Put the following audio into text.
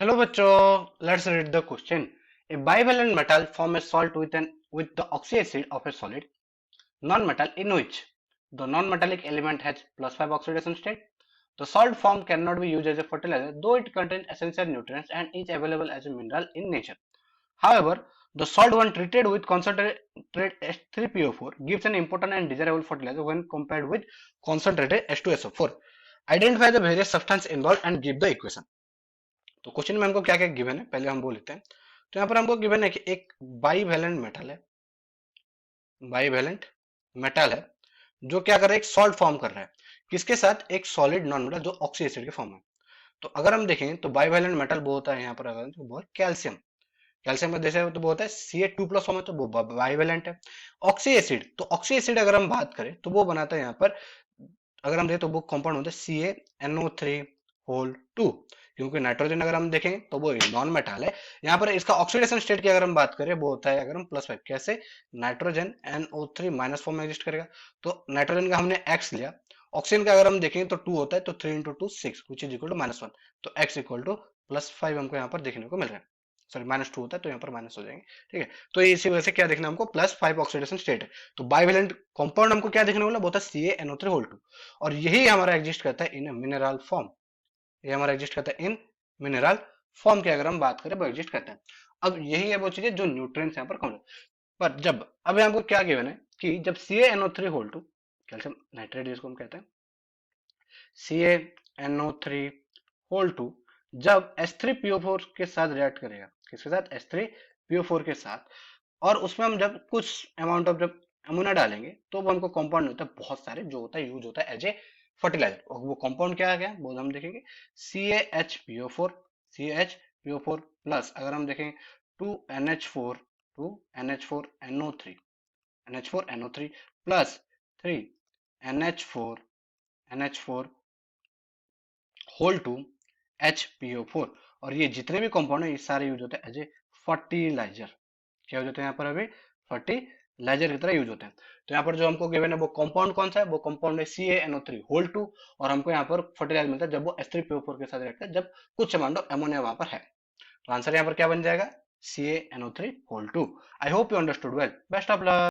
Hello बच्चों, let's read the question. A bivalent metal form a salt with the oxyacid of a solid non-metal in which the non-metallic element has +5 oxidation state. The salt form cannot be used as a fertilizer, though it contains essential nutrients and is available as a mineral in nature. However, the salt when treated with concentrated H3PO4 gives an important and desirable fertilizer when compared with concentrated H2SO4. Identify the various substances involved and give the equation. तो question में हमको क्या क्या given है पहले हम वो लेते हैं। तो यहाँ पर हमको गिवन है कि एक बाईवैलेंट मेटल है, बाईवैलेंट मेटल है जो क्या कर रहा है, एक सॉल्ट फॉर्म कर रहा है किसके साथ, एक सॉलिड नॉन मेटल जो ऑक्सी एसिड के फॉर्म में। तो अगर हम देखें तो बाईवैलेंट मेटल वो होता है यहाँ पर, अगर तो वो है कैल्शियम। कैल्शियम का जैसे तो वो होता है Ca2+ फॉर्म है तो वो बाईवैलेंट है। ऑक्सी एसिड, तो ऑक्सी एसिड अगर हम बात करें तो वो बनाता है यहाँ पर, अगर हम देखें तो वो कंपाउंड होता है CaNO3 क्योंकि नाइट्रोजन अगर हम देखें तो वो नॉन मेटल है। यहाँ पर इसका ऑक्सीडेशन स्टेट की अगर हम बात करें वो होता है अगर हम +5, कैसे, नाइट्रोजन NO3- फॉर्म में एग्जिस्ट करेगा। तो नाइट्रोजन का हमने x लिया, ऑक्सीजन का अगर हम देखें तो 2 होता है तो 3 × 2 6 विच इज इक्वल टू -1। तो x इक्वल टू +5 हमको यहाँ पर देखने को मिल रहा है। सॉरी -2 होता है तो यहाँ पर माइनस हो जाएंगे, ठीक है। तो इसी वजह से क्या देखना हमको, +5 ऑक्सीडेशन स्टेट है। तो बाइवेलेंट कंपाउंड हमको क्या देखने को मिला, वो था CaNO3 और यही हमारा एग्जिस्ट करता है इन मिनरल फॉर्म। ये हमारा एग्जिस्ट करता है इन मिनरल फॉर्म की अगर हम बात करें वो एग्जिस्ट करता है। अब यही है वो चीजें जो न्यूट्रिएंट्स यहाँ पर कम, पर जब अब हमको क्या गिवन है कि जब CaNO3 कैल्शियम नाइट्रेट जिसको हम कहते हैं, CaNO3 जब H3PO4 के साथ रिएक्ट करेगा, किसके साथ, H3PO4 के साथ, और उसमें हम जब कुछ अमाउंट ऑफ जब अमोनिया डालेंगे तो वो हमको कंपाउंड होता है बहुत सारे जो होता है यूज होता है एज ए फर्टिलाइजर। और वो कंपाउंड क्या आ गया वो हम देखेंगे, CaHPO4, CaHPO4 प्लस अगर हम देखें 2NH4, 2NH4NO3, NH4NO3 plus 3NH4, NH4 whole 2 HPO4। और ये जितने भी कंपाउंड है ये सारे यूज होते हैं एज ए फर्टिलाइजर। क्या हो जाते हैं यहाँ पर, अभी फर्टिलाइजर की तरह यूज होते हैं। तो यहाँ पर जो हमको गिवन है वो कंपाउंड कौन सा है, वो कंपाउंड है CaNO3 होल 2 और हमको यहाँ पर फर्टिलाइजर मिलता है जब वो H3PO4 के साथ रिएक्ट है, जब कुछ अमाउंट ऑफ अमोनिया वहां पर है। तो आंसर यहाँ पर क्या बन जाएगा, CaNO3 whole 2। I hope you understood well, best of luck.